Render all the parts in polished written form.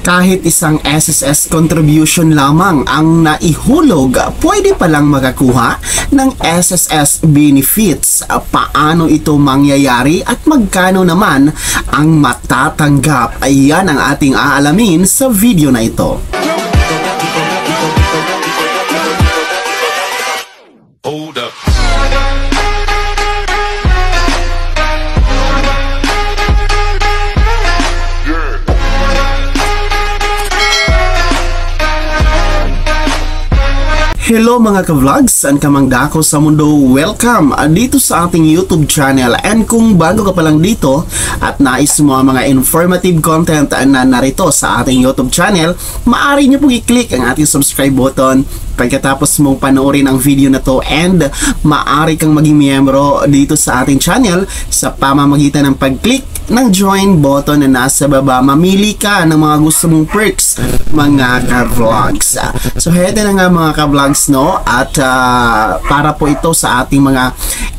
Kahit isang SSS contribution lamang ang naihulog, pwede palang makakuha ng SSS benefits. Paano ito mangyayari at magkano naman ang matatanggap? Ayan ang ating aalamin sa video na ito. Hold up. Hello mga ka-vlogs, saan ka mang dako sa mundo, welcome dito sa ating YouTube channel. And kung bago ka pa lang dito at nais mo ang mga informative content na narito sa ating YouTube channel, maaari nyo pong i-click ang ating subscribe button pagkatapos mong panoorin ang video na to, and maaari kang maging miyembro dito sa ating channel sa pamamagitan ng pag-click ng join button na nasa baba. Mamili ka ng mga gusto mong perks mga ka-vlogs. So heto na nga mga ka-vlogs, no? At para po ito sa ating mga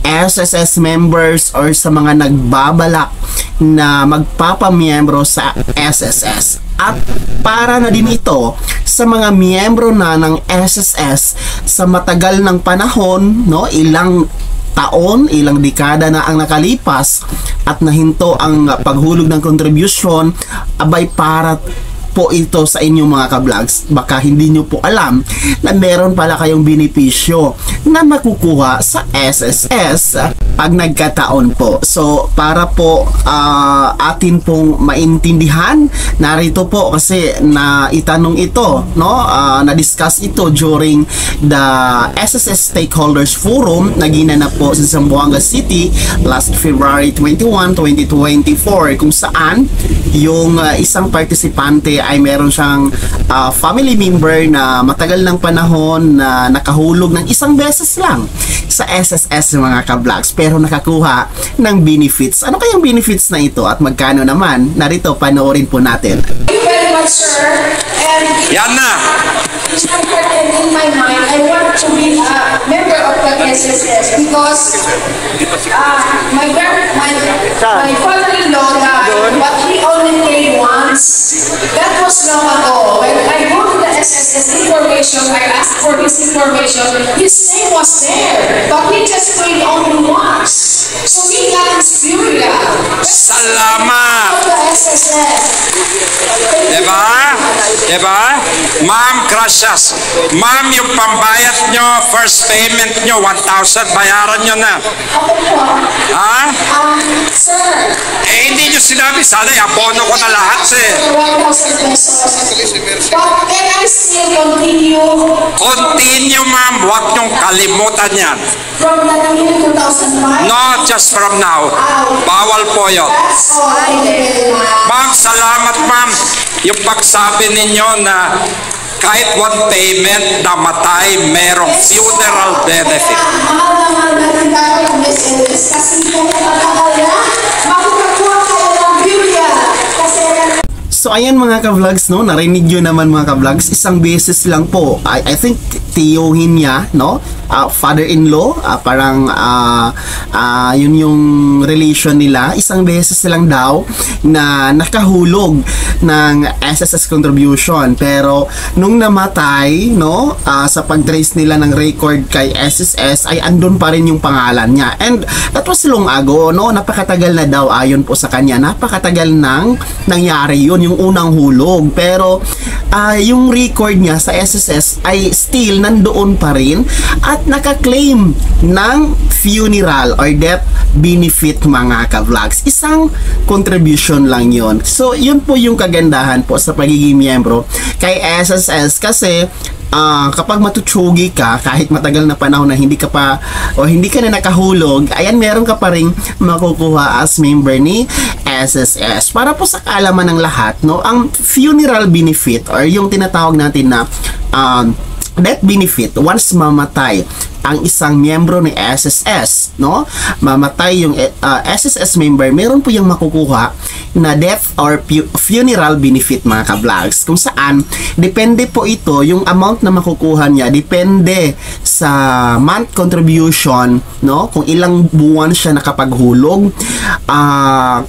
SSS members or sa mga nagbabalak na magpapamiyembro sa SSS. At para na din ito sa mga miyembro na ng SSS sa matagal ng panahon, no? Ilang taon, ilang dekada na ang nakalipas at nahinto ang paghulog ng contribution, abay para po ito sa inyong mga ka-vlogs. Baka hindi nyo po alam na meron pala kayong benepisyo na makukuha sa SSS pag nagkataon po. So para po atin pong maintindihan, narito po kasi na itanong ito, no? Na-discuss ito during the SSS Stakeholders Forum na ginanap po sa Zamboanga City last February 21, 2024, kung saan yung isang partisipante ay meron siyang family member na matagal ng panahon na nakahulog ng isang beses lang sa SSS mga ka-vlogs pero nakakuha ng benefits. Ano kayang benefits na ito at magkano naman? Narito, panoorin po natin. Thank you very much, sir. And Yan na! in my mind, I want to be a member of the SSS because my father-in-law died, but he only paid once. That was long ago. When I go to the SSS information, I asked for his information. His name was there, but he just paid only once. So he got his burial. Salamat! Of the SSS. Diba? Diba? Ma'am, gracias. Ma'am, yung pambayad nyo, first payment nyo, 1,000, bayaran nyo na. Ako po. Ha? Sir. Eh, hindi nyo sinabi. Sana abono ko na lahat eh. 1,000 pesos. But can I still continue Continue, ma'am. Huwag nyong kalimutan yan. from the year 2005? No, just from now. Bawal po yun. That's all I did. Ma'am, salamat, ma'am. Yung pagsabi ninyo na kahit one payment na matay, merong funeral benefit. Mahal na mahal na kita ng SSS kasi kung matagal na, makakakuha kayo ng burial. Kasi So ayan mga ka-vlogs, no, narinig nyo naman mga ka-vlogs, isang beses lang po. I think tiyuhin niya, no, father-in-law, parang yun yung relation nila, isang beses lang daw na nakahulog ng SSS contribution. Pero nung namatay, no, sa pag-trace nila ng record kay SSS ay andun pa rin yung pangalan niya. And that was long ago, no, napakatagal na daw ayon po sa kanya, napakatagal nang nangyari yun, yung unang hulog. Pero yung record niya sa SSS ay still nandoon pa rin at naka-claim ng funeral or death benefit mga ka-vlogs. Isang contribution lang yon. So yun po yung kagandahan po sa pagiging miyembro kay SSS kasi kapag matutsugi ka, kahit matagal na panahon na hindi ka pa o hindi ka na nakahulog, ayan, meron ka pa ring makukuha as member ni SSS. Para po sa kaalaman ng lahat, no, ang funeral benefit or yung tinatawag natin na death benefit once mamatay ang isang miyembro ni SSS, no? Mamatay yung SSS member, meron po yung makukuha na death or funeral benefit, mga ka-vlogs, kung saan depende po ito, yung amount na makukuha niya depende sa month contribution, no? Kung ilang buwan siya nakapaghulog,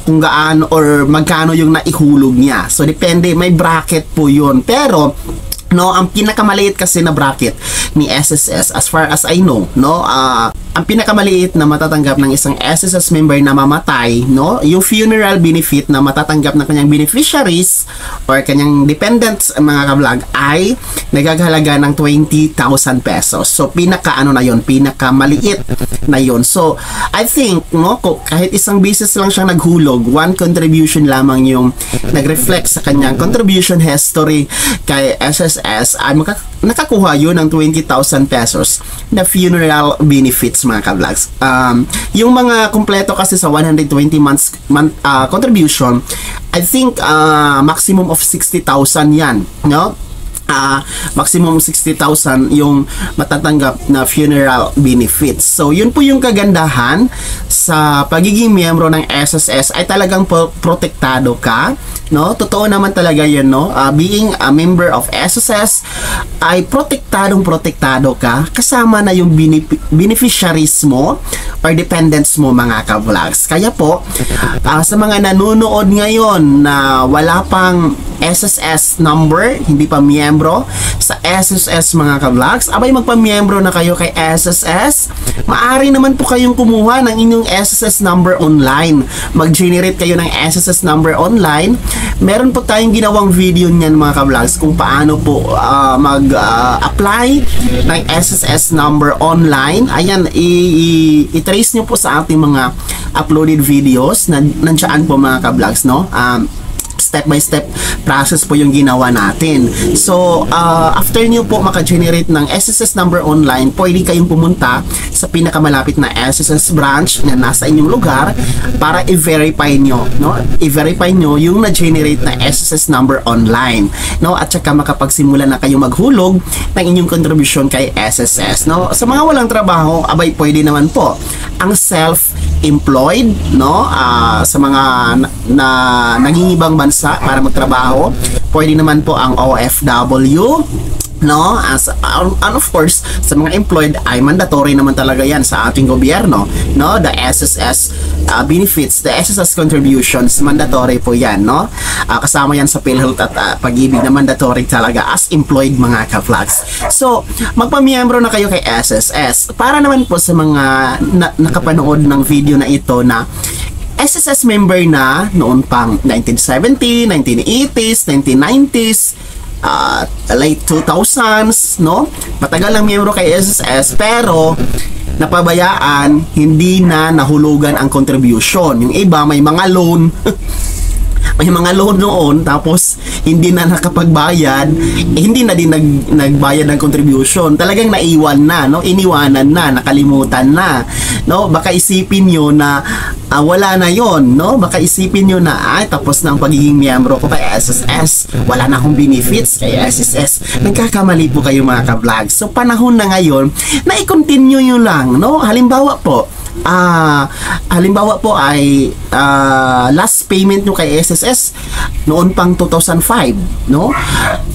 kung gaano or magkano yung naihulog niya. So depende, may bracket po yun. Pero no, ang pinakamaliit kasi na bracket ni SSS, as far as I know, no, ang pinakamaliit na matatanggap ng isang SSS member na mamatay, no, yung funeral benefit na matatanggap ng kanyang beneficiaries or kanyang dependents, mga ka-vlog, ay nagagahalaga ng 20,000 pesos. So pinaka-ano na yun, pinakamaliit na yun. So I think, no, kahit isang beses lang siyang naghulog, one contribution lamang yung nag-reflect sa kanyang contribution history kay SSS, ay nakakuha yun ng 20,000 pesos na funeral benefits, mga ka-vlogs. Yung mga kumpleto kasi sa 120 months contribution, I think maximum of 60,000 yan, no? Maximum 60,000 yung matatanggap na funeral benefits. So yun po yung kagandahan sa pagiging miyembro ng SSS, ay talagang protektado ka, no? Totoo naman talaga yun, no? Being a member of SSS ay protektado ka, kasama na yung beneficiaries mo or dependents mo, mga ka-vlogs. Kaya po sa mga nanonood ngayon na wala pang SSS number, hindi pa miyembro sa SSS, mga ka-vlogs, abay magpa-miyembro na kayo kay SSS. Maaari naman po kayong kumuha ng inyong SSS number online. Mag-generate kayo ng SSS number online. Meron po tayong ginawang video niyan, mga ka-vlogs, kung paano po mag-apply ng SSS number online. Ayan, i-trace nyo po sa ating mga uploaded videos na nandiyan po, mga ka-vlogs, no? Step by step process po yung ginawa natin. So after nyo po maka-generate ng SSS number online, pwede kayong pumunta sa pinakamalapit na SSS branch na nasa inyong lugar para i-verify nyo, no? I-verify nyo yung na-generate na SSS number online, no? At saka makapagsimula na kayong maghulog ng inyong contribution kay SSS, no? Sa mga walang trabaho, abay pwede naman po ang self-employed, no? Sa mga nangingibang bansa para magtrabaho, pwede naman po ang OFW, no? And of course, sa mga employed ay mandatory naman talaga yan sa ating gobyerno, no? The SSS benefits, the SSS contributions, mandatory po yan, no? Kasama yan sa PhilHealth at Pag-ibig na mandatory talaga as employed, mga ka-vlogs. So magpamiyembro na kayo kay SSS. Para naman po sa mga nakapanood ng video na ito na SSS member na noon pang 1970, 1980s, 1990s, late 2000s, no? Matagal lang miyembro kay SSS pero napabayaan, hindi na nahulugan ang contribution. Yung iba may mga loan may mga loan noon, tapos hindi na nakapagbayad, hindi na din nagbayad ng contribution. Talagang naiwan na, no? Iniwanan na, nakalimutan na, no? Baka isipin nyo na wala na yon, no? Baka isipin nyo na tapos na ang pagiging miyembro ko kay SSS, wala na akong benefits kay SSS. Nagkakamali po kayo, mga ka-vlogs. So panahon na ngayon na i-continue nyo lang, no? Halimbawa po ay last payment nyo kay SSS noon pang 2005, no?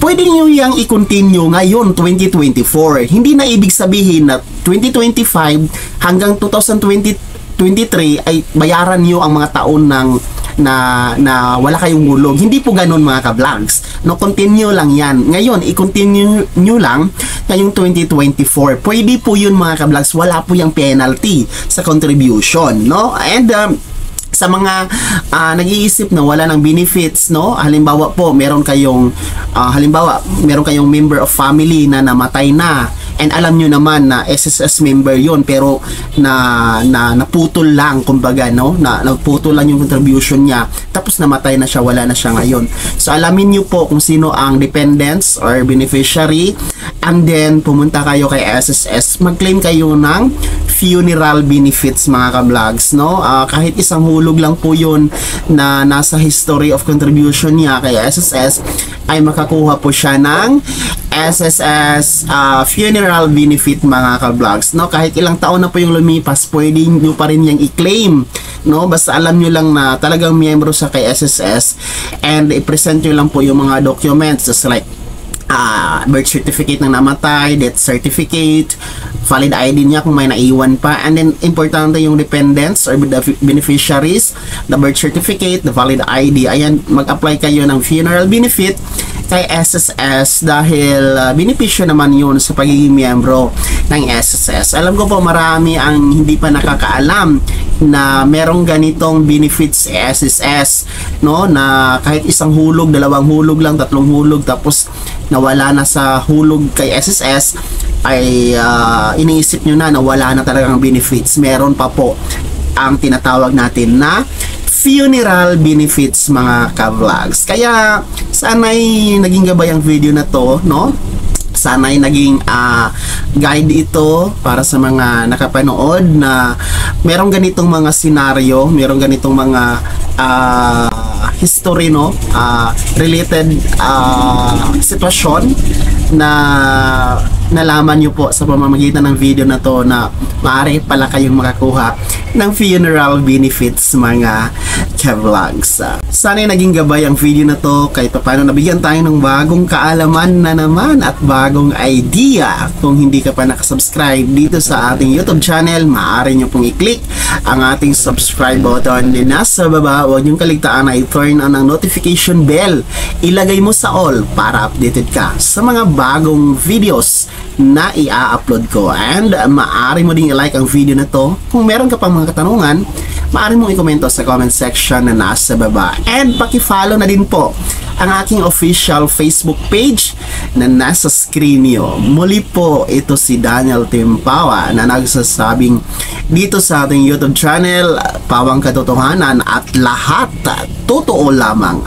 Pwede nyo yang i-continue ngayon 2024. Hindi na ibig sabihin na 2025 hanggang 2023 ay bayaran nyo ang mga taon na wala kayong hulog. Hindi po ganun, mga ka-vlogs, no? Continue lang yan. Ngayon, i-continue nyo lang ngayong 2024. Pwede po yun, mga ka-vlogs. Wala po yung penalty sa contribution, no? And sa mga nag-iisip na wala ng benefits, no? Halimbawa po, meron kayong member of family na namatay na, and alam nyo naman na SSS member yon, pero naputol lang, kumbaga, no? Naputol lang yung contribution niya, tapos namatay na siya, wala na siya ngayon. So alamin nyo po kung sino ang dependents or beneficiary, and then pumunta kayo kay SSS, mag-claim kayo ng funeral benefits, mga ka-vlogs, no? Kahit isang hulog lang po yun na nasa history of contribution niya kay SSS, ay makakuha po siya ng SSS funeral benefit mga ka-vlogs, no? Kahit ilang taon na po yung lumipas, pwede nyo pa rin yung i-claim, no? Basta alam nyo lang na talagang miyembro sa kay SSS and i-present nyo lang po yung mga documents just like birth certificate ng namatay, death certificate, valid ID niya kung may naiwan pa, and then importante yung dependents or the beneficiaries, the birth certificate, the valid ID. Ayan, mag-apply kayo ng funeral benefit kay SSS dahil benepisyo naman yun sa pagiging miyembro ng SSS. Alam ko po marami ang hindi pa nakakaalam na merong ganitong benefits sa SSS, no, na kahit isang hulog, dalawang hulog lang, tatlong hulog, tapos nawala na sa hulog kay SSS ay iniisip nyo na wala na talagang benefits. Meron pa po ang tinatawag natin na funeral benefits mga ka-vlogs. Kaya sana'y naging gabay ang video na to, no? Sana'y naging guide ito para sa mga nakapanood na merong ganitong mga senaryo, merong ganitong mga history, no? Related sitwasyon na nalaman nyo po sa pamamagitan ng video na to na maaari pala kayong makakuha ng funeral benefits mga ka-vlogs. Sana'y naging gabay ang video na to kahit paano nabigyan tayo ng bagong kaalaman na naman at bagong idea. Kung hindi ka pa nakasubscribe dito sa ating YouTube channel, maaari nyo pong i-click ang ating subscribe button din nasa baba. Huwag niyong kaligtaan na i-turn on ang notification bell. Ilagay mo sa all para updated ka sa mga bagong videos na i-upload ko. And maaari mo ding i-like ang video na to. Kung meron ka pang mga katanungan, maaari mong i-komento sa comment section na nasa baba. And paki-follow na din po ang aking official Facebook page na nasa screen nyo. Muli po, ito si Daniel Timpawa na nagsasabing dito sa ating YouTube channel, pawang katotohanan at lahat totoo lamang.